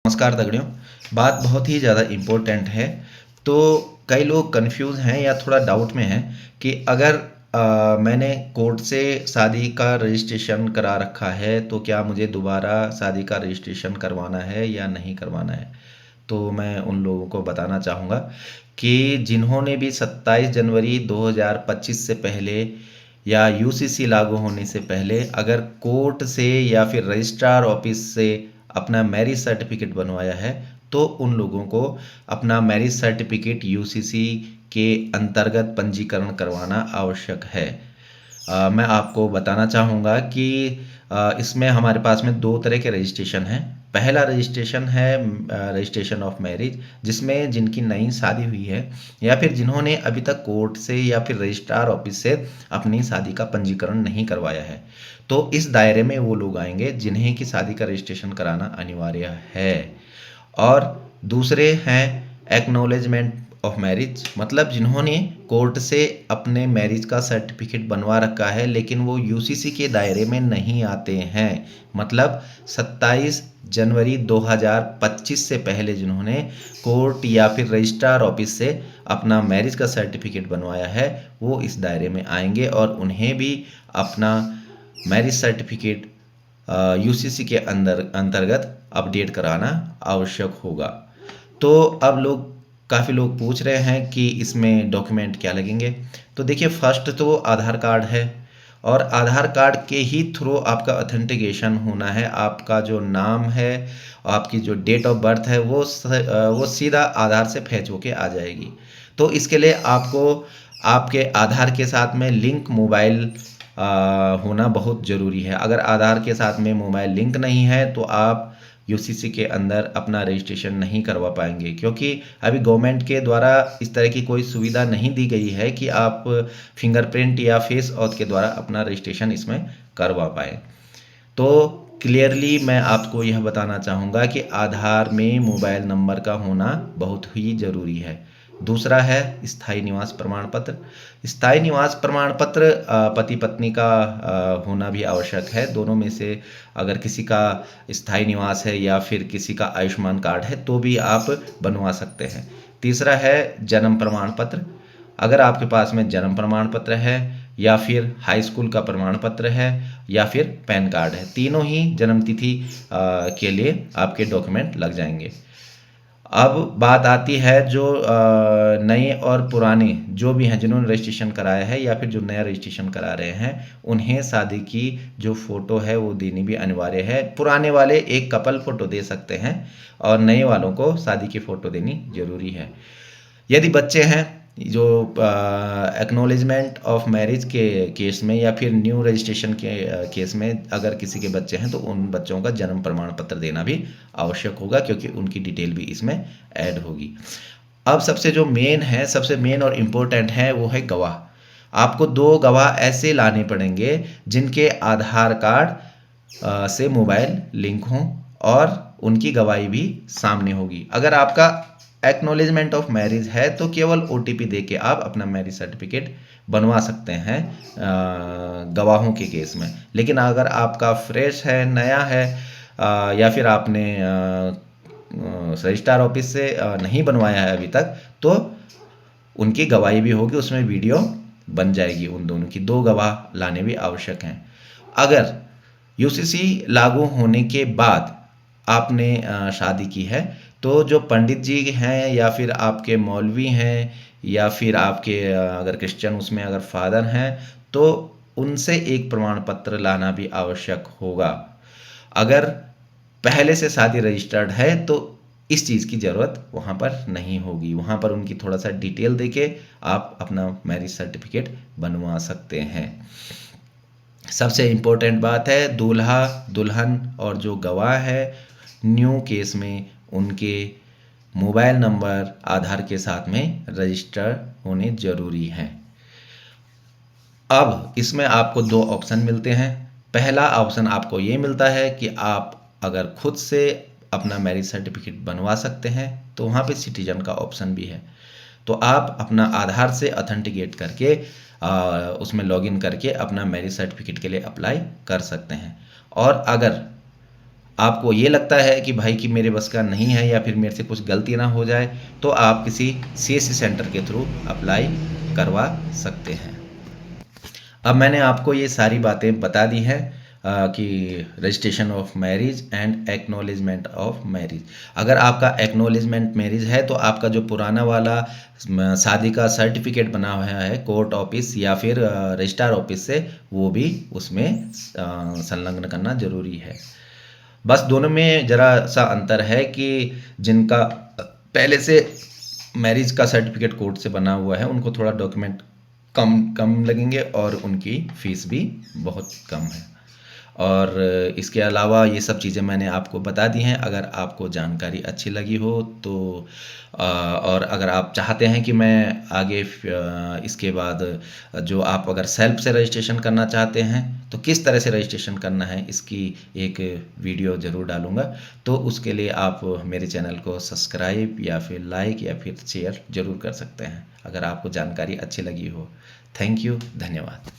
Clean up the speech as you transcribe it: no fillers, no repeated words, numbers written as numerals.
नमस्कार दगड़ियों। बात बहुत ही ज़्यादा इम्पोर्टेंट है। तो कई लोग कंफ्यूज हैं या थोड़ा डाउट में हैं कि अगर मैंने कोर्ट से शादी का रजिस्ट्रेशन करा रखा है तो क्या मुझे दोबारा शादी का रजिस्ट्रेशन करवाना है या नहीं करवाना है। तो मैं उन लोगों को बताना चाहूँगा कि जिन्होंने भी 27 जनवरी 2025 से पहले या यूसीसी लागू होने से पहले अगर कोर्ट से या फिर रजिस्ट्रार ऑफिस से अपना मैरिज सर्टिफिकेट बनवाया है तो उन लोगों को अपना मैरिज सर्टिफिकेट यूसीसी के अंतर्गत पंजीकरण करवाना आवश्यक है। मैं आपको बताना चाहूँगा कि इसमें हमारे पास में दो तरह के रजिस्ट्रेशन हैं। पहला रजिस्ट्रेशन है रजिस्ट्रेशन ऑफ मैरिज, जिसमें जिनकी नई शादी हुई है या फिर जिन्होंने अभी तक कोर्ट से या फिर रजिस्ट्रार ऑफिस से अपनी शादी का पंजीकरण नहीं करवाया है, तो इस दायरे में वो लोग आएंगे जिन्हें की शादी का रजिस्ट्रेशन कराना अनिवार्य है। और दूसरे हैं एक्नॉलेजमेंट ऑफ मैरिज, मतलब जिन्होंने कोर्ट से अपने मैरिज का सर्टिफिकेट बनवा रखा है लेकिन वो यूसीसी के दायरे में नहीं आते हैं। मतलब 27 जनवरी 2025 से पहले जिन्होंने कोर्ट या फिर रजिस्ट्रार ऑफिस से अपना मैरिज का सर्टिफिकेट बनवाया है वो इस दायरे में आएंगे और उन्हें भी अपना मैरिज सर्टिफिकेट यूसीसी के अंतर्गत अपडेट कराना आवश्यक होगा। तो अब काफ़ी लोग पूछ रहे हैं कि इसमें डॉक्यूमेंट क्या लगेंगे। तो देखिए, फर्स्ट तो आधार कार्ड है और आधार कार्ड के ही थ्रू आपका ऑथेंटिकेशन होना है। आपका जो नाम है, आपकी जो डेट ऑफ बर्थ है वो सीधा आधार से फैच होके आ जाएगी। तो इसके लिए आपको आपके आधार के साथ में लिंक मोबाइल होना बहुत ज़रूरी है। अगर आधार के साथ में मोबाइल लिंक नहीं है तो आप यूसीसी के अंदर अपना रजिस्ट्रेशन नहीं करवा पाएंगे, क्योंकि अभी गवर्नमेंट के द्वारा इस तरह की कोई सुविधा नहीं दी गई है कि आप फिंगरप्रिंट या फेस ऑथ के द्वारा अपना रजिस्ट्रेशन इसमें करवा पाए। तो क्लियरली मैं आपको यह बताना चाहूँगा कि आधार में मोबाइल नंबर का होना बहुत ही ज़रूरी है। दूसरा है स्थायी निवास प्रमाण पत्र। स्थायी निवास प्रमाण पत्र पति पत्नी का होना भी आवश्यक है। दोनों में से अगर किसी का स्थायी निवास है या फिर किसी का आयुष्मान कार्ड है तो भी आप बनवा सकते हैं। तीसरा है जन्म प्रमाण पत्र। अगर आपके पास में जन्म प्रमाण पत्र है या फिर हाई स्कूल का प्रमाण पत्र है या फिर पैन कार्ड है, तीनों ही जन्म तिथि के लिए आपके डॉक्यूमेंट लग जाएंगे। अब बात आती है जो नए और पुराने जो भी हैं जिन्होंने रजिस्ट्रेशन कराया है या फिर जो नया रजिस्ट्रेशन करा रहे हैं, उन्हें शादी की जो फ़ोटो है वो देनी भी अनिवार्य है। पुराने वाले एक कपल फ़ोटो दे सकते हैं और नए वालों को शादी की फ़ोटो देनी ज़रूरी है। यदि बच्चे हैं, जो एक्नॉलेजमेंट ऑफ मैरिज के केस में या फिर न्यू रजिस्ट्रेशन के केस में अगर किसी के बच्चे हैं तो उन बच्चों का जन्म प्रमाण पत्र देना भी आवश्यक होगा, क्योंकि उनकी डिटेल भी इसमें ऐड होगी। अब सबसे मेन और इम्पोर्टेंट है वो है गवाह। आपको दो गवाह ऐसे लाने पड़ेंगे जिनके आधार कार्ड से मोबाइल लिंक हों और उनकी गवाही भी सामने होगी। अगर आपका एक्नॉलेजमेंट ऑफ मैरिज है तो केवल ओटीपी दे के आप अपना मैरिज सर्टिफिकेट बनवा सकते हैं गवाहों के केस में। लेकिन अगर आपका फ्रेश है, नया है या फिर आपने रजिस्ट्रार ऑफिस से नहीं बनवाया है अभी तक, तो उनकी गवाही भी होगी, उसमें वीडियो बन जाएगी। उन दोनों की दो गवाह लाने भी आवश्यक हैं। अगर यूसीसी लागू होने के बाद आपने शादी की है तो जो पंडित जी हैं या फिर आपके मौलवी हैं या फिर आपके अगर क्रिश्चियन उसमें अगर फादर हैं तो उनसे एक प्रमाण पत्र लाना भी आवश्यक होगा। अगर पहले से शादी रजिस्टर्ड है तो इस चीज़ की ज़रूरत वहाँ पर नहीं होगी। वहाँ पर उनकी थोड़ा सा डिटेल देके आप अपना मैरिज सर्टिफिकेट बनवा सकते हैं। सबसे इम्पोर्टेंट बात है दूल्हा दुल्हन और जो गवाह है न्यू केस में उनके मोबाइल नंबर आधार के साथ में रजिस्टर होने ज़रूरी हैं। अब इसमें आपको दो ऑप्शन मिलते हैं। पहला ऑप्शन आपको ये मिलता है कि आप अगर खुद से अपना मैरिज सर्टिफिकेट बनवा सकते हैं तो वहाँ पे सिटीजन का ऑप्शन भी है। तो आप अपना आधार से ऑथेंटिकेट करके उसमें लॉगिन करके अपना मैरिज सर्टिफिकेट के लिए अप्लाई कर सकते हैं। और अगर आपको ये लगता है कि भाई कि मेरे बस का नहीं है या फिर मेरे से कुछ गलती ना हो जाए, तो आप किसी सीएससी सेंटर के थ्रू अप्लाई करवा सकते हैं। अब मैंने आपको ये सारी बातें बता दी हैं कि registration of marriage and acknowledgement of marriage. अगर आपका एक्नॉलेजमेंट मैरिज है तो आपका जो पुराना वाला शादी का सर्टिफिकेट बना हुआ है कोर्ट ऑफिस या फिर रजिस्ट्रार ऑफिस से, वो भी उसमें संलग्न करना ज़रूरी है। बस दोनों में ज़रा सा अंतर है कि जिनका पहले से मैरिज का सर्टिफिकेट कोर्ट से बना हुआ है उनको थोड़ा डॉक्यूमेंट कम कम लगेंगे और उनकी फ़ीस भी बहुत कम है। और इसके अलावा ये सब चीज़ें मैंने आपको बता दी हैं। अगर आपको जानकारी अच्छी लगी हो तो और अगर आप चाहते हैं कि मैं आगे इसके बाद जो आप अगर सेल्फ से रजिस्ट्रेशन करना चाहते हैं तो किस तरह से रजिस्ट्रेशन करना है इसकी एक वीडियो ज़रूर डालूँगा। तो उसके लिए आप मेरे चैनल को सब्सक्राइब या फिर लाइक या फिर शेयर ज़रूर कर सकते हैं अगर आपको जानकारी अच्छी लगी हो। थैंक यू, धन्यवाद।